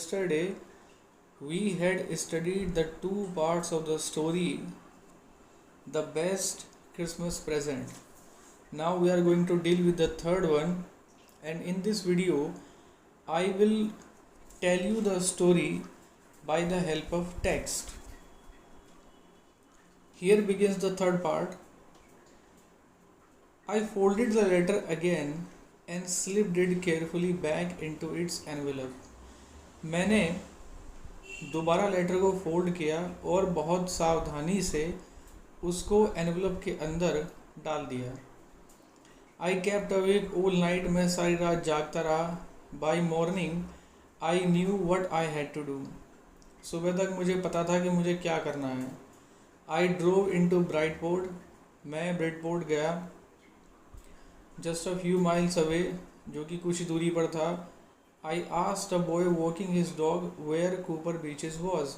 Yesterday, we had studied the two parts of the story, the best Christmas present. Now we are going to deal with the third one, and in this video, I will tell you the story by the help of text. Here begins the third part. I folded the letter again and slipped it carefully back into its envelope. मैंने दोबारा letter को fold किया और बहुत सावधानी से उसको envelope के अंदर डाल दिया. I kept awake all night. मैं सारी रात जागता रहा. By morning I knew what I had to do. सुबह तक मुझे पता था कि मुझे क्या करना है. I drove in to Brightport. मैं ब्राइटपोर्ट गया. Just a few miles away, जो कि कुछ दूरी पर था. I asked a boy walking his dog where Cooper Beaches was.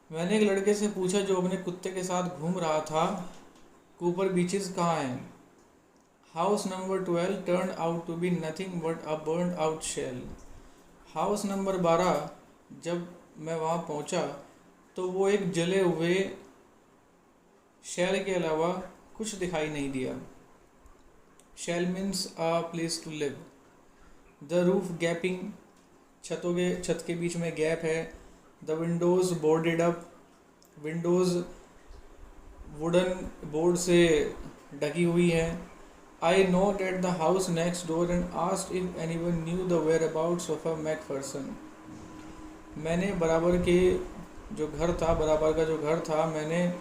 मैंने एक लड़के से पूछा जो अपने कुत्ते के साथ घूम रहा था, कूपर बीचेस कहाँ हैं. House number 12 turned out to be nothing but a burned out shell. House number 12 जब मैं वहाँ पहुँचा तो वो एक जले हुए शेल के अलावा कुछ दिखाई नहीं दिया. Shell means a place to live. The roof gaping, छत के बीच में गैप है. The windows boarded up. Windows wooden board से ढकी हुई है. I knocked at the house next door and asked if anyone knew the whereabouts of a McPherson. मैंने बराबर का जो घर था, मैंने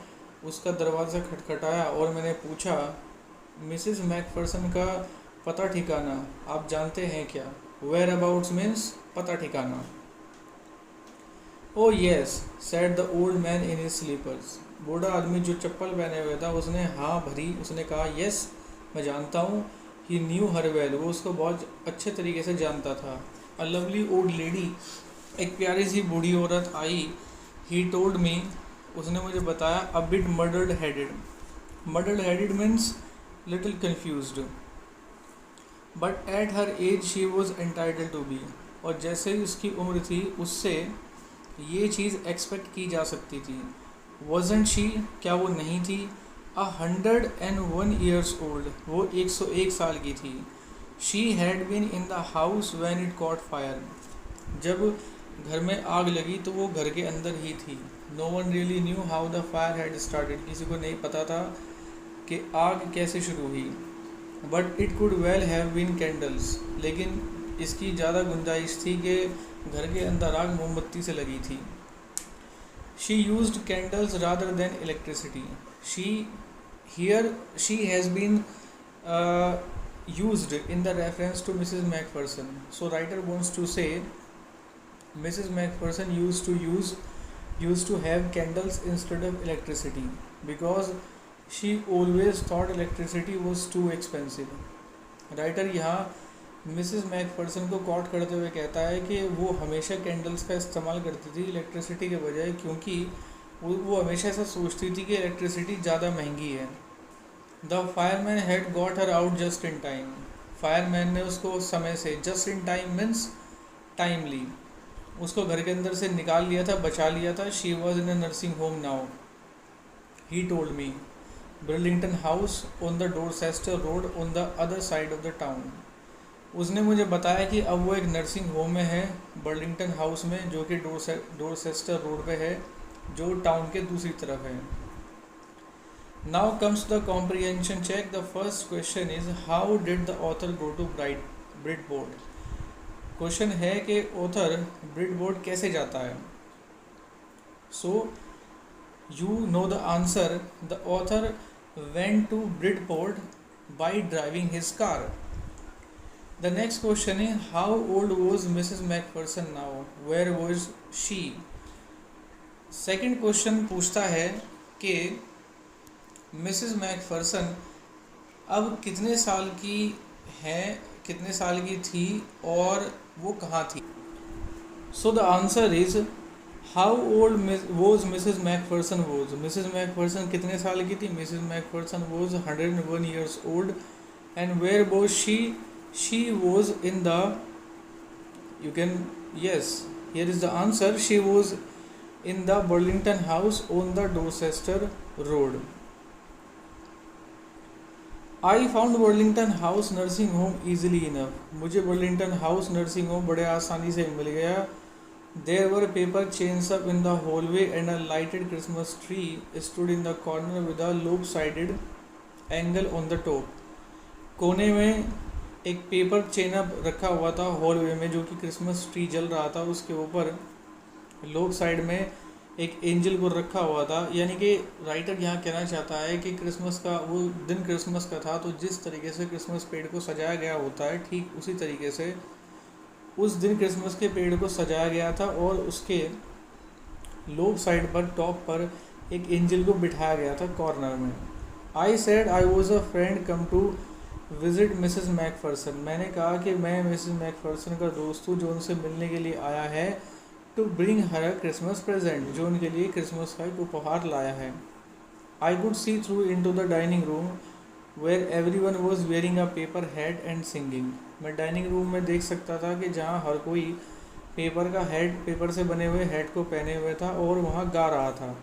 उसका दरवाज़ा खटखटाया और मैंने पूछा, मिसिस मैकफर्सन का पता ठिकाना आप जानते हैं क्या. वेयर अबाउट्स मीन्स पता ठिकाना. Oh yes said the old man in his slippers. बूढ़ा आदमी जो चप्पल पहने हुए था उसने हाँ भरी. उसने कहा, यस मैं जानता हूँ. ही न्यू हर वेल. वो उसको बहुत अच्छे तरीके से जानता था. A lovely old lady. एक प्यारी सी बूढ़ी औरत आई. ही टोल्ड मी. उसने मुझे बताया. A bit muddled headed. Muddled headed means little confused. But at her age she was entitled to be. और जैसे ही उसकी उम्र थी उससे ये चीज़ एक्सपेक्ट की जा सकती थी. वॉजंट शी, क्या वो नहीं थी. 101 years ओल्ड. वो 101 साल की थी. She had been in the house when it caught fire. जब घर में आग लगी तो वो घर के अंदर ही थी. No one really knew how the fire had started. किसी को नहीं पता था कि आग कैसे शुरू हुई. But it could well have been candles. लेकिन इसकी ज़्यादा गुंजाइश थी कि घर के अंदर आग मोमबत्ती से लगी थी. She used candles rather than electricity. She has been used in the reference to Mrs. Macpherson. So writer wants to say Mrs. Macpherson used to have candles instead of electricity because she always thought electricity was too expensive. Writer यहाँ Mrs Macpherson को coat करते हुए कहता है कि वो हमेशा candles का इस्तेमाल करती थी इलेक्ट्रिसिटी के बजाय, क्योंकि वो हमेशा ऐसा सोचती थी कि इलेक्ट्रिसिटी ज़्यादा महंगी है. The fireman had got her out just in time. Fireman ने उसको समय से, just in time means timely, उसको घर के अंदर से निकाल लिया था, बचा लिया था. She was in a nursing home now. He told me. Brillington house on the Dorchester road on the other side of the town. उसने मुझे बताया कि अब वो एक नर्सिंग होम में है, बर्लिंगटन हाउस में, जो कि डोरसेस्टर रोड पे है, जो टाउन के दूसरी तरफ है. Now comes the comprehension check. The first question is how did the author go to Brightport. Question है कि ऑथर ब्रिटपोर्ट कैसे जाता है. सो you know the answer. The author went to Bridport by driving his car. The next question is how old was Mrs. Macpherson now? Where was she? Second question पूछता है कि Mrs. Macpherson अब कितने साल की है, कितने साल की थी और वो कहाँ थी. So the answer is How old was Mrs. Macpherson was? Mrs. Macpherson कितने साल की थी. Mrs. Macpherson was 101 years old. And where was she? She was in the You can, yes, here is the answer. She was in the Burlington house on the Dorchester Road. I found Burlington House nursing home easily enough. मुझे Burlington House nursing home बड़े आसानी से मिल गया. There were paper chains up in the hallway and a lighted Christmas tree stood in the corner with a lopsided angle on the top. कोने में एक paper chain up रखा हुआ था हॉलवे में, जो कि क्रिसमस ट्री जल रहा था. उसके ऊपर लोब साइड में एक एंजल को रखा हुआ था. यानी कि राइटर यहाँ कहना चाहता है कि क्रिसमस का वो दिन क्रिसमस का था, तो जिस तरीके से क्रिसमस पेड़ को सजाया गया होता है, ठीक उसी तरीके से उस दिन क्रिसमस के पेड़ को सजाया गया था और उसके लोब साइड पर टॉप पर एक एंजल को बिठाया गया था कॉर्नर में. I said I was a friend come to visit Mrs McPherson. मैंने कहा कि मैं मिसेस मैकफर्सन का दोस्त हूँ जो उनसे मिलने के लिए आया है. To bring her a Christmas present, जो उनके लिए क्रिसमस का एक उपहार लाया है. I could see through in to the dining room where everyone was wearing a paper hat and singing. मैं डाइनिंग रूम में देख सकता था कि जहाँ हर कोई पेपर से बने हुए हैट को पहने हुए था और वहाँ गा रहा था.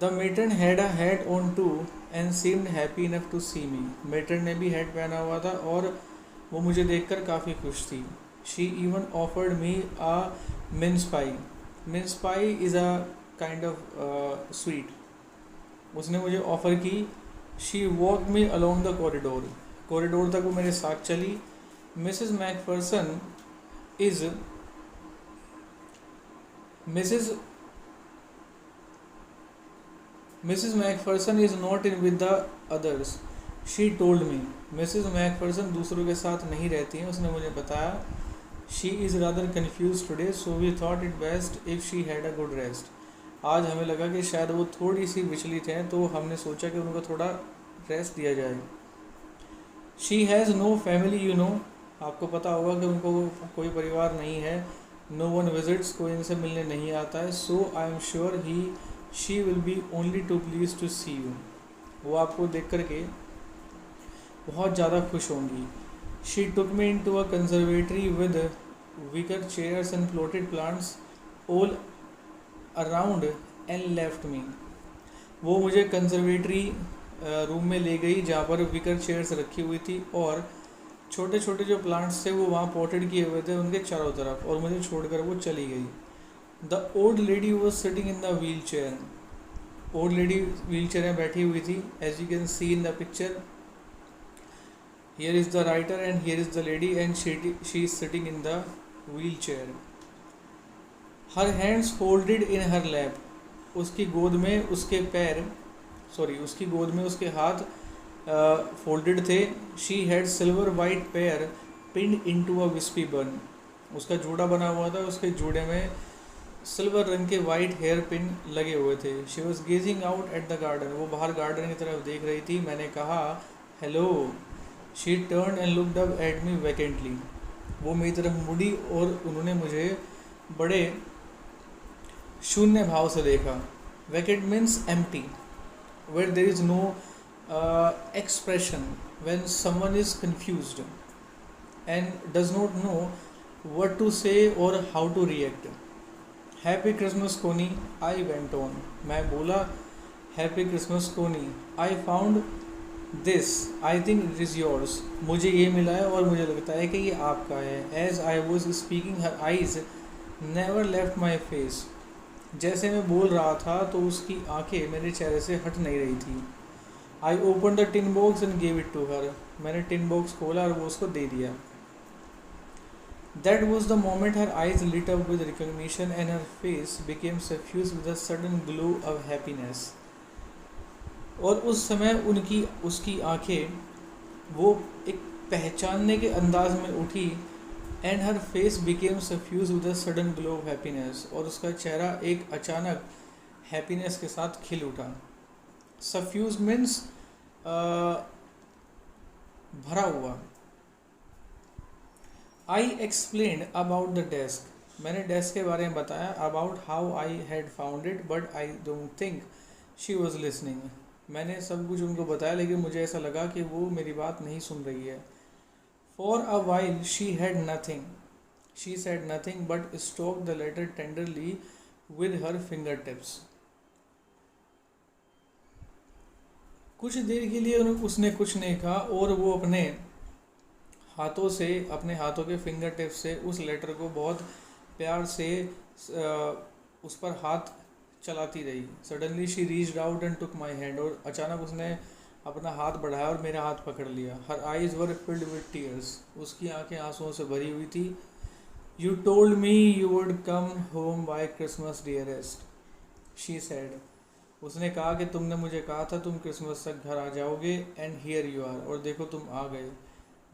The matron had a hat on too and seemed happy enough to see me. Matron ने भी हैट पहना हुआ था और वो मुझे देखकर काफ़ी खुश थी. She even offered me a mince pi. Mince pi is a kind of sweet. उसने मुझे ऑफ़र की. She walk me along the corridor तक वो मेरे साथ चली. Mrs Macpherson is Mrs. MacPherson is not in with the others. She told me. Mrs. MacPherson दूसरों के साथ नहीं रहती हैं, उसने मुझे बताया. She is rather confused today, so we thought it best if she had a good rest. आज हमें लगा कि शायद वो थोड़ी सी विचलित हैं, तो हमने सोचा कि उनको थोड़ा रेस्ट दिया जाए. She has no family, you know. आपको पता होगा कि उनको कोई परिवार नहीं है. No one visits, कोई इनसे मिलने नहीं आता है. So I am sure she will be only too pleased to see you. वो आपको देख कर के बहुत ज़्यादा खुश होंगी. She took me into a conservatory with wicker chairs and potted plants all around and left me. वो मुझे कंजर्वेटरी रूम में ले गई जहाँ पर विकर चेयर्स रखी हुई थी और छोटे छोटे जो प्लांट्स थे वो वहाँ पॉटेड किए हुए थे उनके चारों तरफ, और मुझे छोड़कर वो चली गई. The old lady was sitting in the wheelchair. Old lady wheelchair में बैठी हुई थी. As you can see in the picture, here is the writer and here is the lady and she is sitting in the wheelchair. Her hands folded in her lap. उसकी गोद में उसके हाथ folded थे. She had silver white hair pinned into a wispy bun. उसका जूड़ा बना हुआ था, उसके जूड़े में सिल्वर रंग के वाइट हेयर पिन लगे हुए थे. She was gazing out at the garden. वो बाहर गार्डन की तरफ देख रही थी. मैंने कहा hello. She turn and looked up at me vacantly. वो मेरी तरफ मुड़ी और उन्होंने मुझे बड़े शून्य भाव से देखा. Vacant means empty, where there is no expression, when someone is confused and does not know what to say or how to react. Happy Christmas Connie, I went on. मैं बोला Happy Christmas Connie. I found this. I think it is yours. मुझे ये मिला है और मुझे लगता है कि ये आपका है. As I was speaking, her eyes never left my face. जैसे मैं बोल रहा था तो उसकी आंखें मेरे चेहरे से हट नहीं रही थी. I opened the tin box and gave it to her. मैंने टिन बॉक्स खोला और वो उसको दे दिया. That was the moment her eyes lit up with recognition and her face became suffused with a sudden glow of happiness. और उस समय उसकी आंखें वो एक पहचानने के अंदाज में उठी. And her face became suffused with a sudden glow of happiness. और उसका चेहरा एक अचानक हैप्पीनेस के साथ खिल उठा. Suffused means भरा हुआ. I explained about the desk. मैंने डेस्क के बारे में बताया. About how I had found it, but I don't think she was listening. मैंने सब कुछ उनको बताया लेकिन मुझे ऐसा लगा कि वो मेरी बात नहीं सुन रही है. For a while she had nothing. She said nothing but stroked the letter tenderly with her fingertips. कुछ देर के लिए उसने कुछ नहीं कहा और वो हाथों से अपने हाथों के फिंगर टिप से उस लेटर को बहुत प्यार से उस पर हाथ चलाती रही. Suddenly she reached out and took my hand. और अचानक उसने अपना हाथ बढ़ाया और मेरा हाथ पकड़ लिया. Her eyes were filled with tears. उसकी आंखें आंसुओं से भरी हुई थी. You told me you would come home by Christmas dearest, she said. उसने कहा कि तुमने मुझे कहा था तुम क्रिसमस तक घर आ जाओगे. And here you are. और देखो तुम आ गए.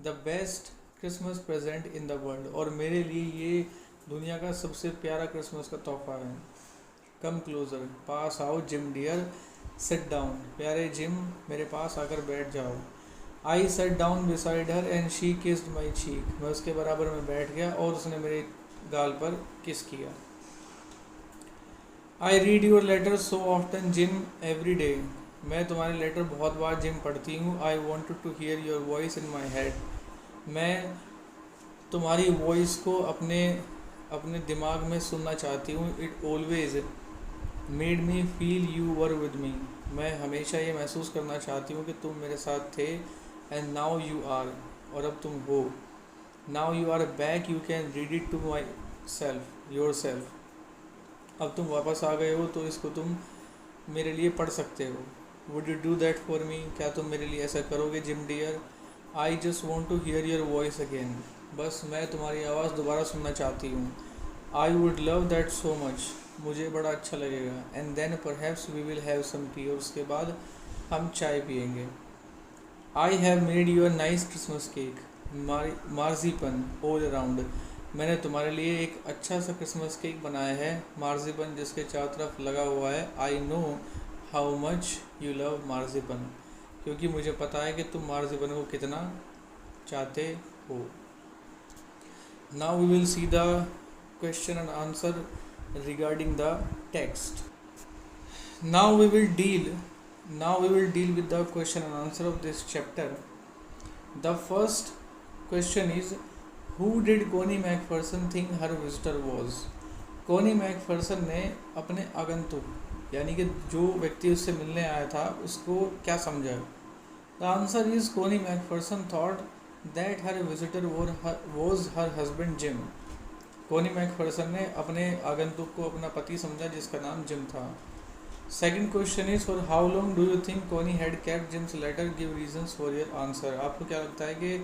The best Christmas present in the world. और मेरे लिए ये दुनिया का सबसे प्यारा क्रिसमस का तोहफा है. कम क्लोजर, पास आओ जिम डियर, सिट डाउन. प्यारे जिम, मेरे पास आकर बैठ जाओ. I sat down beside her and she kissed my cheek. मैं उसके बराबर में बैठ गया और उसने मेरे गाल पर किस किया. I read your letter so often Jim every day. मैं तुम्हारे लेटर बहुत बार जिम पढ़ती हूँ. I wanted to hear your voice in my head. मैं तुम्हारी वॉइस को अपने अपने दिमाग में सुनना चाहती हूँ. It always made me feel you were with me. मैं हमेशा ये महसूस करना चाहती हूँ कि तुम मेरे साथ थे. And now you are. और अब तुम हो. Now you are back you can read it to myself yourself. अब तुम वापस आ गए हो तो इसको तुम मेरे लिए पढ़ सकते हो. Would you do that for me. क्या तुम मेरे लिए ऐसा करोगे Jim dear. I just want to hear your voice again. बस मैं तुम्हारी आवाज़ दोबारा सुनना चाहती हूँ. I would love that so much. मुझे बड़ा अच्छा लगेगा. And then perhaps we will have some tea. और उसके बाद हम चाय पियेंगे. I have made you a nice Christmas cake. Marzipan all around. मैंने तुम्हारे लिए एक अच्छा सा क्रिसमस केक बनाया है. मार्जीपन जिसके चारों तरफ लगा हुआ है. I know how much you love marzipan. क्योंकि मुझे पता है कि तुम मार्जीपन को कितना चाहते हो. Now we will see the question and answer regarding the text. Now we will deal with the question and answer of this chapter. The first question is, who did Connie MacPherson think her visitor was. Connie MacPherson ने अपने आगंतुक यानी कि जो व्यक्ति उससे मिलने आया था उसको क्या समझा. The answer is Connie MacPherson thought that her visitor was her husband Jim. कोनी मैकफर्सन ने अपने आगंतुक को अपना पति समझा जिसका नाम जिम था. Second question is, for how long do you think Connie had kept Jim's letter. Give reasons for your answer. आपको क्या लगता है कि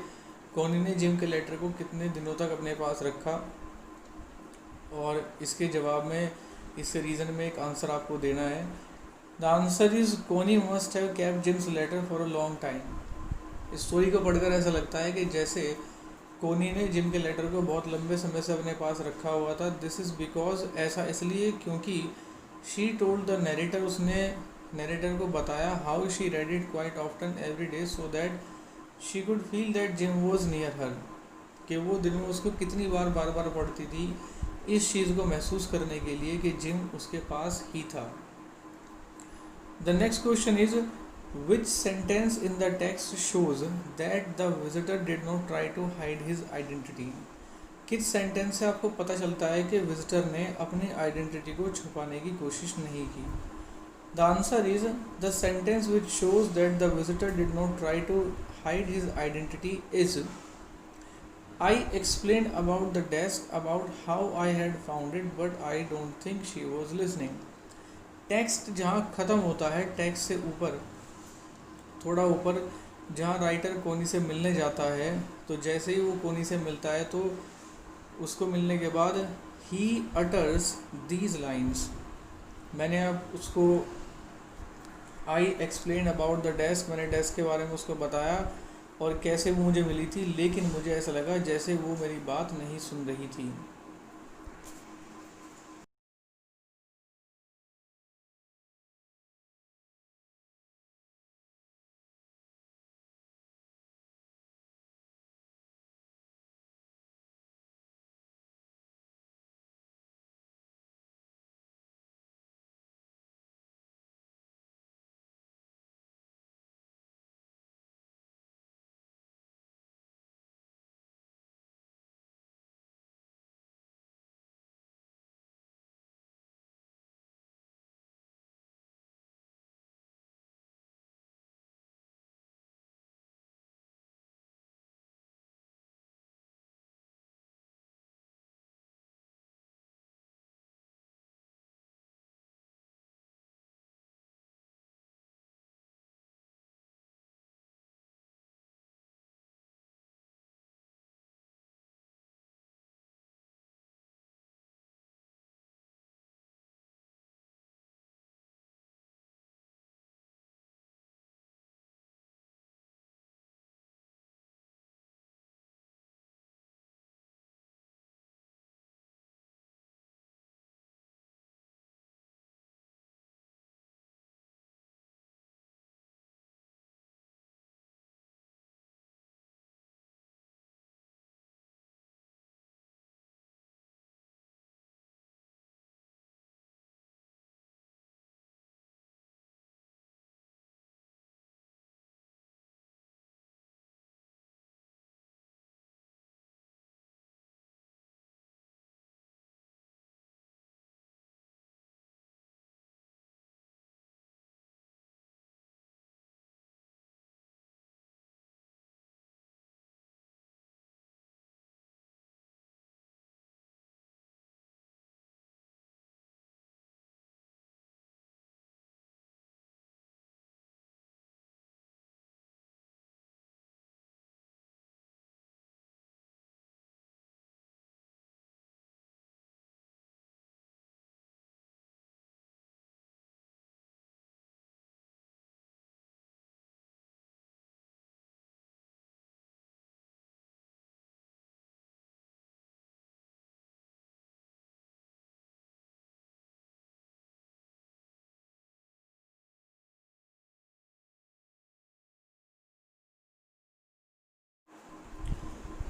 कोनी ने जिम के लेटर को कितने दिनों तक अपने पास रखा. और इसके जवाब में इसके रीज़न में एक आंसर आपको देना है. The answer is Connie must have kept Jim's letter for a long time. Story को पढ़कर ऐसा लगता है कि जैसे कोनी ने जिम के लेटर को बहुत लंबे समय से अपने पास रखा हुआ था. दिस इज़ बिकॉज, ऐसा इसलिए क्योंकि शी टोल्ड द नरेटर. उसने नरेटर को बताया how she read it quite often every day so that she could feel that gym was near हर. कि वो दिन में उसको कितनी बार बार पढ़ती थी इस चीज़ को महसूस करने के लिए कि जिम उसके पास ही था. The next question is, which sentence in the text shows that the visitor did not try to hide his identity. किस सेंटेंस से आपको पता चलता है कि विजिटर ने अपनी आइडेंटिटी को छुपाने की कोशिश नहीं की. The answer is, the sentence which shows that the visitor did not try to hide his identity is, I explain about the desk about how I had found it but I don't think she was listening. Text जहाँ ख़त्म होता है, text से ऊपर थोड़ा ऊपर जहाँ writer कोनी से मिलने जाता है, तो जैसे ही वो कोनी से मिलता है तो उसको मिलने के बाद ही अटर्स दीज लाइन्स. मैंने अब उसको आई एक्सप्लेन अबाउट द डेस्क. मैंने डेस्क के बारे में उसको बताया और कैसे वो मुझे मिली थी, लेकिन मुझे ऐसा लगा जैसे वो मेरी बात नहीं सुन रही थी.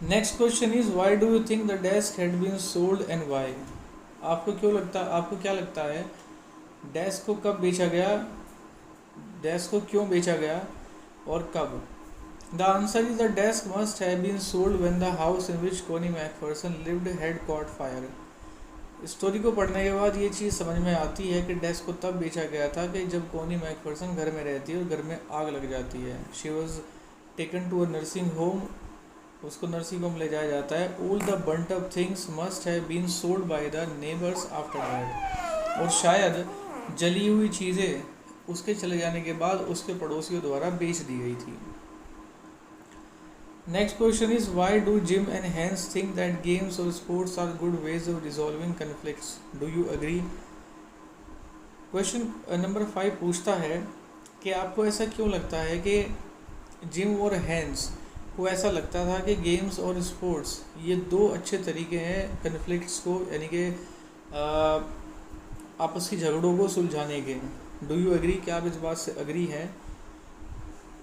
Next question is why do you think the desk had been sold and why? आपको क्या लगता है डेस्क को कब बेचा गया, डेस्क को क्यों बेचा गया और कब? The answer is the desk must have been sold when the house in which Connie McPherson lived had caught fire. Story को पढ़ने के बाद ये चीज़ समझ में आती है कि डेस्क को तब बेचा गया था कि जब कोनी मैकफर्सन घर में रहती है और घर में आग लग जाती है। She was taken to a nursing home, उसको नर्सिंग होम ले जाया जाता है। All the burnt up things must have been sold by the neighbours after that, और शायद जली हुई चीज़ें उसके चले जाने के बाद उसके पड़ोसियों द्वारा बेच दी गई थी। Next question is why do Jim and Hans think that games और sports are good ways of resolving conflicts, do you agree? Question number 5 पूछता है कि आपको ऐसा क्यों लगता है कि जिम और हैंस को ऐसा लगता था कि गेम्स और स्पोर्ट्स ये दो अच्छे तरीके हैं कन्फ्लिक्ट्स को, यानी कि आपस की झगड़ों को सुलझाने के। Do you agree? क्या आप इस बात से एग्री हैं?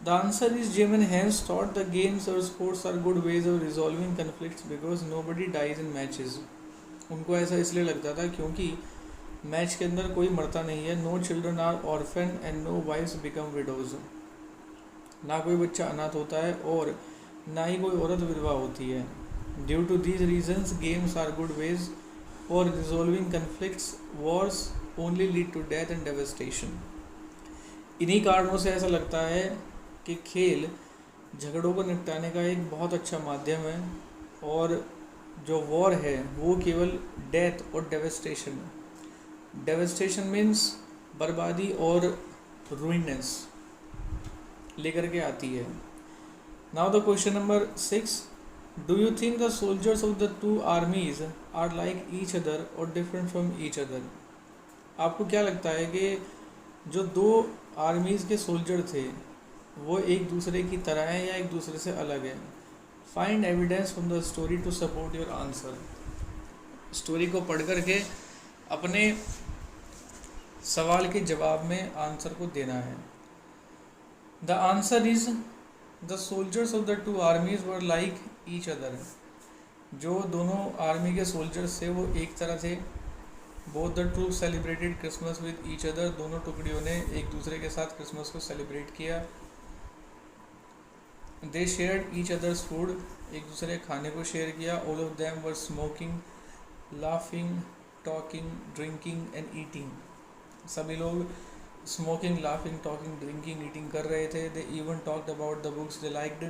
The answer is Jim and Hans thought the games और sports are good ways of resolving conflicts because nobody dies in matches. उनको ऐसा इसलिए लगता था क्योंकि मैच के अंदर कोई मरता नहीं है। No children are orphan and no wives become widows. ना कोई बच्चा अनाथ होता है और ना ही कोई औरत विधवा होती है। Due to these reasons games are good ways for resolving conflicts, wars only lead to death and devastation. इन्हीं कारणों से ऐसा लगता है कि खेल झगड़ों को निपटाने का एक बहुत अच्छा माध्यम है, और जो वॉर है वो केवल डेथ और डेवस्टेशन, डेवस्टेशन मीन्स बर्बादी और रुइनेस लेकर के आती है। Now the question number 6, do you think the soldiers of the two armies are like each other or different from each other? आपको क्या लगता है कि जो दो आर्मीज़ के सोल्जर थे वो एक दूसरे की तरह हैं या एक दूसरे से अलग हैं? Find evidence from the story to support your answer. Story को पढ़ कर के अपने सवाल के जवाब में आंसर को देना है। The answer is the soldiers of the two armies were like each other. जो दोनों आर्मी के सोल्जर्स थे वो एक तरह थे। Both the troop celebrated Christmas with each other. दोनों टुकड़ियों ने एक दूसरे के साथ क्रिसमस को सेलिब्रेट किया। दे शेयर्ड ईच अदर्स फूड। एक दूसरे खाने को शेयर किया। All of them were smoking, laughing, talking, drinking and eating. सभी लोग smoking, laughing, talking, drinking, eating कर रहे थे। They even talked about the books they liked.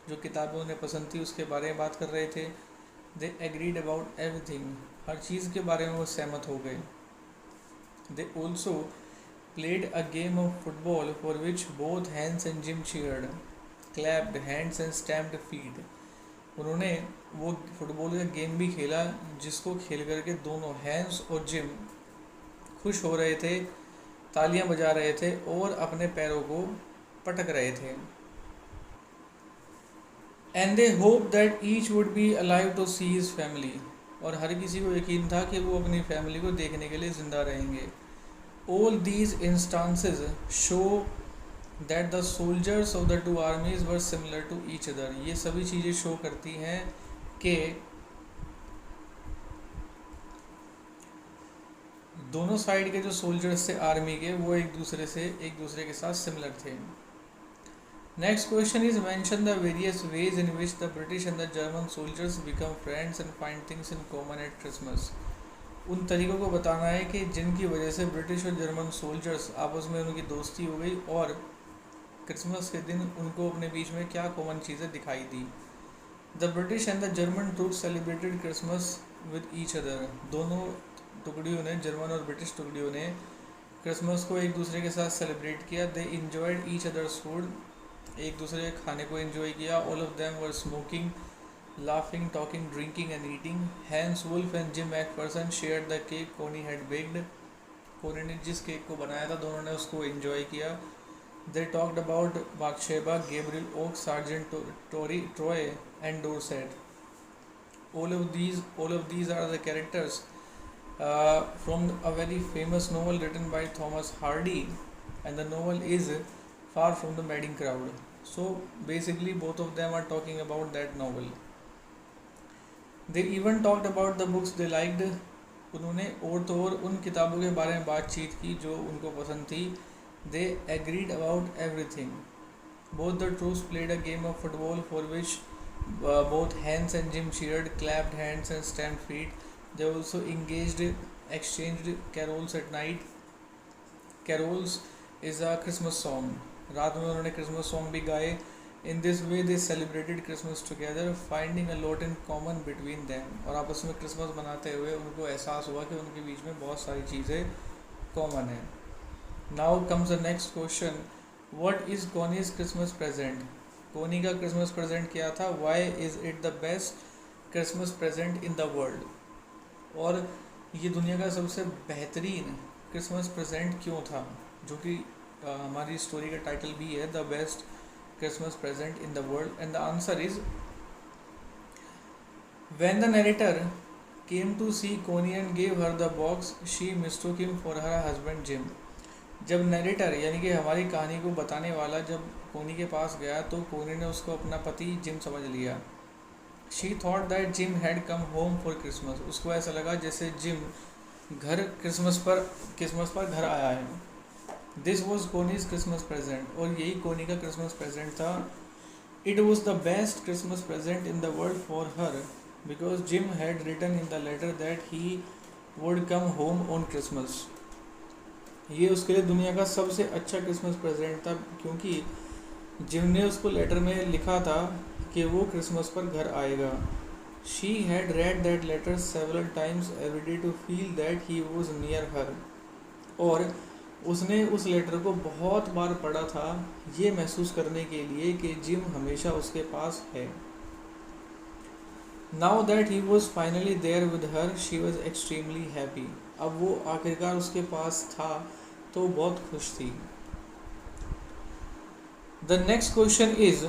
जो किताबें उन्हें पसंद थी उसके बारे में बात कर रहे थे। They agreed about everything. हर चीज़ के बारे में वो सहमत हो गए। They also played a game of football for which both Hans and Jim cheered, clapped hands and stamped feet. उन्होंने वो फुटबॉल का गेम भी खेला जिसको खेल करके दोनों हैंस और जिम खुश हो रहे थे, तालियां बजा रहे थे और अपने पैरों को पटक रहे थे। And they hope that each would be alive to see his family. और हर किसी को यकीन था कि वो अपनी फैमिली को देखने के लिए ज़िंदा रहेंगे। All these instances show that the soldiers of the two armies were similar to each other. ये सभी चीज़ें शो करती हैं कि दोनों साइड के जो सोल्जर्स थे आर्मी के वो एक दूसरे के साथ सिमिलर थे। Next question is mention the various ways in which the British and the German soldiers become friends and find things in common eight Christmas. उन तरीक़ों को बताना है कि जिनकी वजह से ब्रिटिश और जर्मन सोल्जर्स आपस में उनकी दोस्ती हो गई और क्रिसमस के दिन उनको अपने बीच में क्या कॉमन चीज़ें दिखाई दी। The British and the German troops celebrated Christmas with each other. दोनों टुकड़ियों ने, जर्मन और ब्रिटिश टुकड़ियों ने क्रिसमस को एक दूसरे के साथ सेलिब्रेट किया। They enjoyed each others food. एक दूसरे के खाने को एंजॉय किया। All of them were smoking, laughing, talking, drinking and eating. Hans Wolf and Jim Macpherson shared the cake Connie had baked. Connie ने जिस केक को बनाया था दोनों ने उसको एंजॉय किया। They talked about Bathsheba, Gabriel Oak, Sergeant Troy and Dorset. All of these are the characters from a very famous novel written by Thomas Hardy, and the novel is Far from the Madding Crowd. So basically both of them are talking about that novel. They even talked about the books they liked, उन्होंने और तो और उन किताबों के बारे में बातचीत की जो उनको पसंद थी. दे agreed about everything. Both the troops played a game of football for which both Hans and Jim cheered, clapped hands and stamped feet. They also engaged, exchanged carols at night. Carols is a Christmas song. रात में उन्होंने Christmas song भी गाए. In this way they celebrated Christmas together, finding a lot in common between them. और आपस में Christmas मनाते हुए उनको एहसास हुआ कि उनके बीच में बहुत सारी चीज़ें common हैं. Now comes the next question. What is Connie's Christmas present? कोनी का क्रिसमस प्रेजेंट क्या था? Why is it the best Christmas present in the world? और ये दुनिया का सबसे बेहतरीन क्रिसमस प्रेजेंट क्यों था? जो कि हमारी स्टोरी का टाइटल भी है, the best Christmas present in the world. And the answer is, when the narrator came to see Connie and gave her the box, she mistook him for her husband Jim. जब narrator यानी कि हमारी कहानी को बताने वाला जब कोनी के पास गया तो कोनी ने उसको अपना पति जिम समझ लिया. She thought that gym had come home for Christmas. उसको ऐसा लगा जैसे जिम घर क्रिसमस पर घर आया है. This was Connie's Christmas present. और यही कोनी का क्रिसमस प्रेजेंट था. It was the best Christmas present in the world for her because Jim had written in the letter that he would come home on Christmas. ये उसके लिए दुनिया का सबसे अच्छा क्रिसमस प्रेजेंट था क्योंकि जिम ने उसको लेटर में लिखा था कि वो क्रिसमस पर घर आएगा. She had read that letter several times every day to feel that he was near her. और उसने उस लेटर को बहुत बार पढ़ा था ये महसूस करने के लिए कि जिम हमेशा उसके पास है. Now that he was finally there with her, she was extremely happy. अब वो आखिरकार उसके पास था तो बहुत खुश थी. The next question is,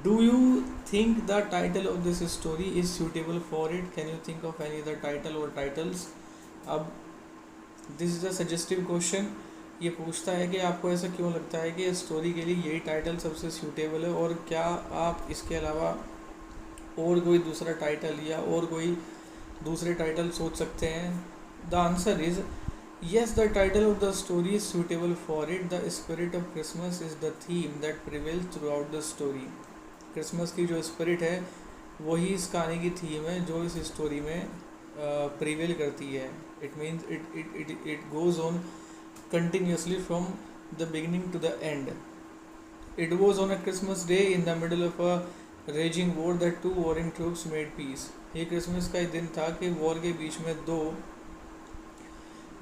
do you think the title of this story is suitable for it? Can you think of any other title और टाइटल्स? अब this is a suggestive question. ये पूछता है कि आपको ऐसा क्यों लगता है कि स्टोरी के लिए यही टाइटल सबसे सूटेबल है, और क्या आप इसके अलावा और कोई दूसरा टाइटल या और कोई दूसरे टाइटल सोच सकते हैं? The answer is yes, the title of the story is suitable for it. The spirit of Christmas is the theme that prevails throughout the story. Christmas की जो स्पिरिट है वही इस कहानी की थीम है जो इस स्टोरी में प्रिवेल करती है. It means it goes on continuously from the beginning to the end. It was on a Christmas day in the middle of a raging war that two warring troops made peace. ये Christmas का एक दिन था कि war के बीच में दो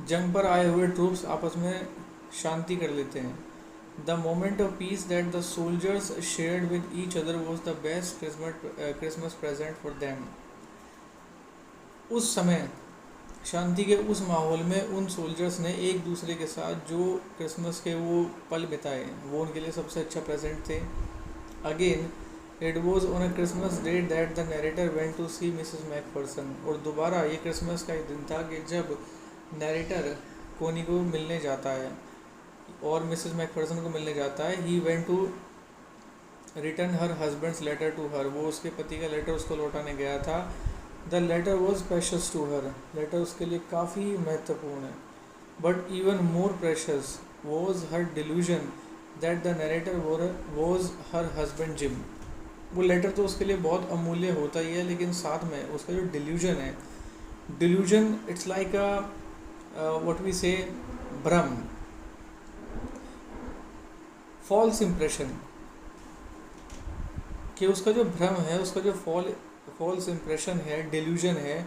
जंग पर आए हुए ट्रूप्स आपस में शांति कर लेते हैं. The moment of peace that the soldiers shared with each other was the best Christmas present for them. उस समय शांति के उस माहौल में उन सोल्जर्स ने एक दूसरे के साथ जो क्रिसमस के वो पल बिताए वो उनके लिए सबसे अच्छा प्रेजेंट थे. Again it was on a Christmas day that the narrator went to see Mrs Macpherson. और दोबारा ये क्रिसमस का एक दिन था कि जब नरेटर कोनी को मिलने जाता है और मिसेस मैकफर्सन को मिलने जाता है. He went to return her husband's letter to her. वो उसके पति का लेटर उसको लौटाने गया था. The letter was precious to her. Letter उसके लिए काफ़ी महत्वपूर्ण है. But even more precious was her delusion that the narrator was her husband Jim. वो लेटर तो उसके लिए बहुत अमूल्य होता ही है, लेकिन साथ में उसका जो डिल्यूजन है, delusion it's like a what we say भ्रम, फॉल्स इम्प्रेशन. कि उसका जो भ्रम है, उसका जो फॉल्स इम्प्रेशन है, डिल्यूजन है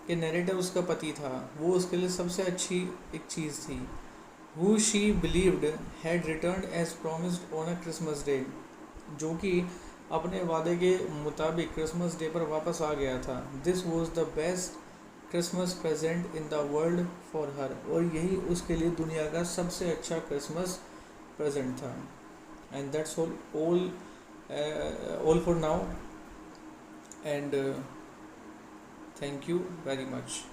कि नरेटर उसका पति था, वो उसके लिए सबसे अच्छी एक चीज़ थी. Who she believed had returned as promised on a Christmas day. जो कि अपने वादे के मुताबिक क्रिसमस डे पर वापस आ गया था. This was the best Christmas present in the world for हर. और यही उसके लिए दुनिया का सबसे अच्छा क्रिसमस प्रेजेंट था. And that's all for now, and thank you very much.